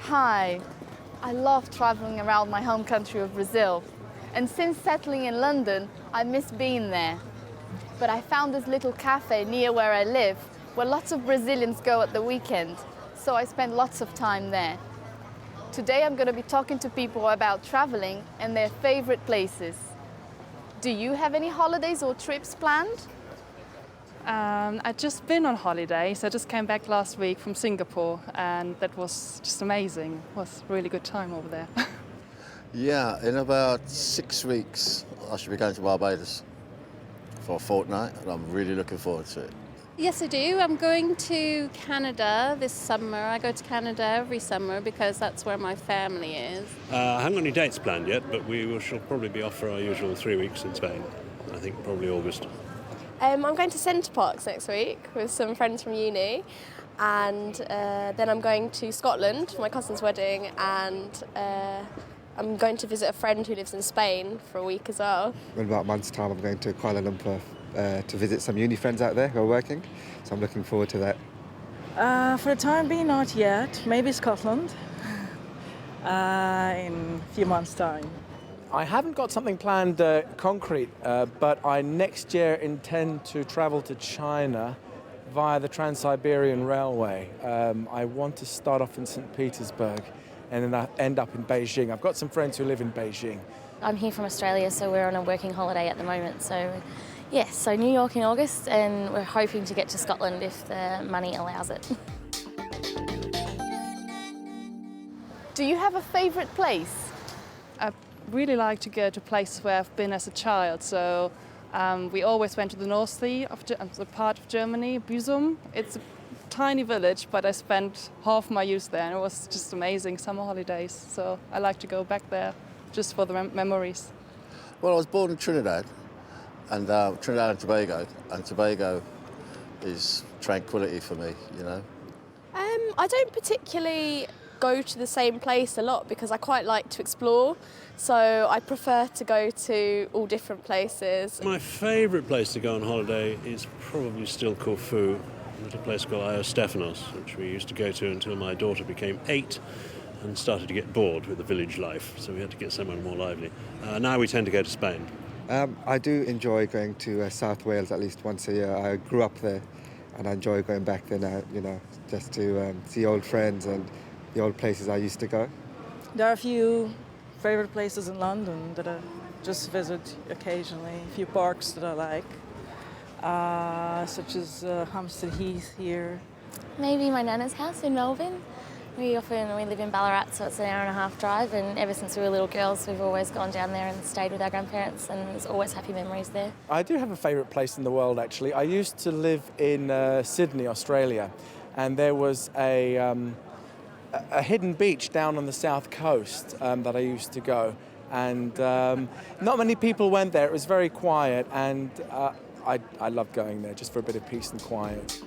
Hi, I love traveling around my home country of Brazil. And since settling in London, I miss being there. But I found this little cafe near where I live, where lots of Brazilians go at the weekend. So I spend lots of time there. Today I'm going to be talking to people about traveling and their favorite places. Do you have any holidays or trips planned? I've just been on holidays. I just came back last week from Singapore and that was just amazing. It was a really good time over there. Yeah, in about 6 weeks I should be going to Barbados for a fortnight and I'm really looking forward to it. Yes, I do. I'm going to Canada this summer. I go to Canada every summer because that's where my family is. I haven't got any dates planned yet, but shall probably be off for our usual 3 weeks in Spain. I think probably August. I'm going to Centre Parks next week with some friends from uni, and then I'm going to Scotland for my cousin's wedding, and I'm going to visit a friend who lives in Spain for a week as well. In about a month's time I'm going to Kuala Lumpur to visit some uni friends out there who are working, so I'm looking forward to that. For the time being, not yet. Maybe Scotland in a few months' time. I haven't got something planned concrete, but I next year intend to travel to China via the Trans-Siberian Railway. I want to start off in St. Petersburg and then I end up in Beijing. I've got some friends who live in Beijing. I'm here from Australia, so we're on a working holiday at the moment. So, yes, so New York in August, and we're hoping to get to Scotland if the money allows it. Do you have a favorite place? I really like to go to places where I've been as a child. So we always went to the North Sea, the part of Germany, Büsum. It's a tiny village, but I spent half my youth there, and it was just amazing summer holidays. So I like to go back there just for the memories. Well, I was born in Trinidad, and Trinidad and Tobago is tranquility for me, you know. I don't particularly go to the same place a lot because I quite like to explore, so I prefer to go to all different places. My favourite place to go on holiday is probably still Corfu, a little place called Ios Stefanos, which we used to go to until my daughter became 8 and started to get bored with the village life, so we had to get somewhere more lively. Now we tend to go to Spain. I do enjoy going to South Wales at least once a year. I grew up there and I enjoy going back there now, you know, just to see old friends and the old places I used to go. There are a few favorite places in London that I just visit occasionally, a few parks that I like, such as Hampstead Heath here. Maybe my nana's house in Melbourne. We live in Ballarat, so it's an hour and a half drive, and ever since we were little girls we've always gone down there and stayed with our grandparents, and there's always happy memories there. I do have a favourite place in the world actually. I used to live in Sydney, Australia, and there was a hidden beach down on the south coast that I used to go, and not many people went there. It was very quiet, and I loved going there just for a bit of peace and quiet.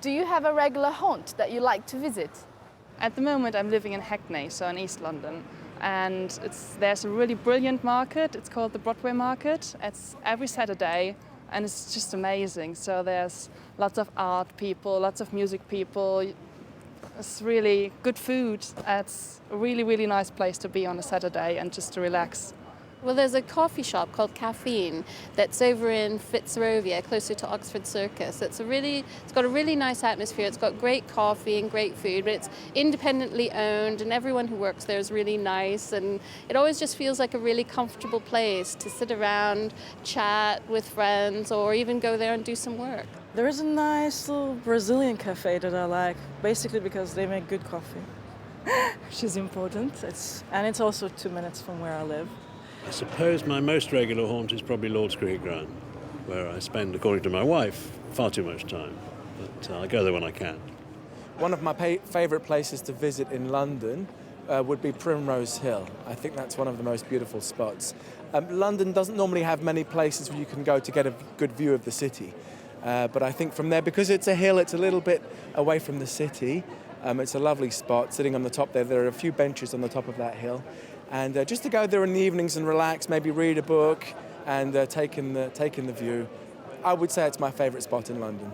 Do you have a regular haunt that you like to visit? At the moment I'm living in Hackney, so in East London, and there's a really brilliant market. It's called the Broadway Market. It's every Saturday and it's just amazing. So there's lots of art people, lots of music people. It's really good food. It's a really, really nice place to be on a Saturday and just to relax. Well, there's a coffee shop called Caffeine that's over in Fitzrovia, closer to Oxford Circus. It's got a really nice atmosphere. It's got great coffee and great food, but it's independently owned, and everyone who works there is really nice. And it always just feels like a really comfortable place to sit around, chat with friends, or even go there and do some work. There is a nice little Brazilian cafe that I like, basically because they make good coffee, which is important. And it's also 2 minutes from where I live. I suppose my most regular haunt is probably Lord's Cricket Ground, where I spend, according to my wife, far too much time. But I go there when I can. One of my favourite places to visit in London would be Primrose Hill. I think that's one of the most beautiful spots. London doesn't normally have many places where you can go to get a good view of the city. But I think from there, because it's a hill, it's a little bit away from the city, It's a lovely spot, sitting on the top there. There are a few benches on the top of that hill. And just to go there in the evenings and relax, maybe read a book and take in the view, I would say it's my favourite spot in London.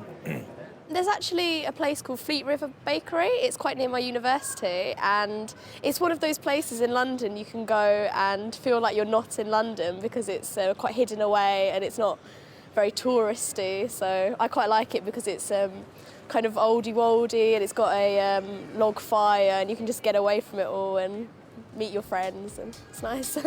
There's actually a place called Fleet River Bakery. It's quite near my university, and it's one of those places in London you can go and feel like you're not in London because it's quite hidden away and it's not very touristy. So I quite like it because it's kind of oldie-woldy and it's got a log fire and you can just get away from it all and meet your friends, and it's nice.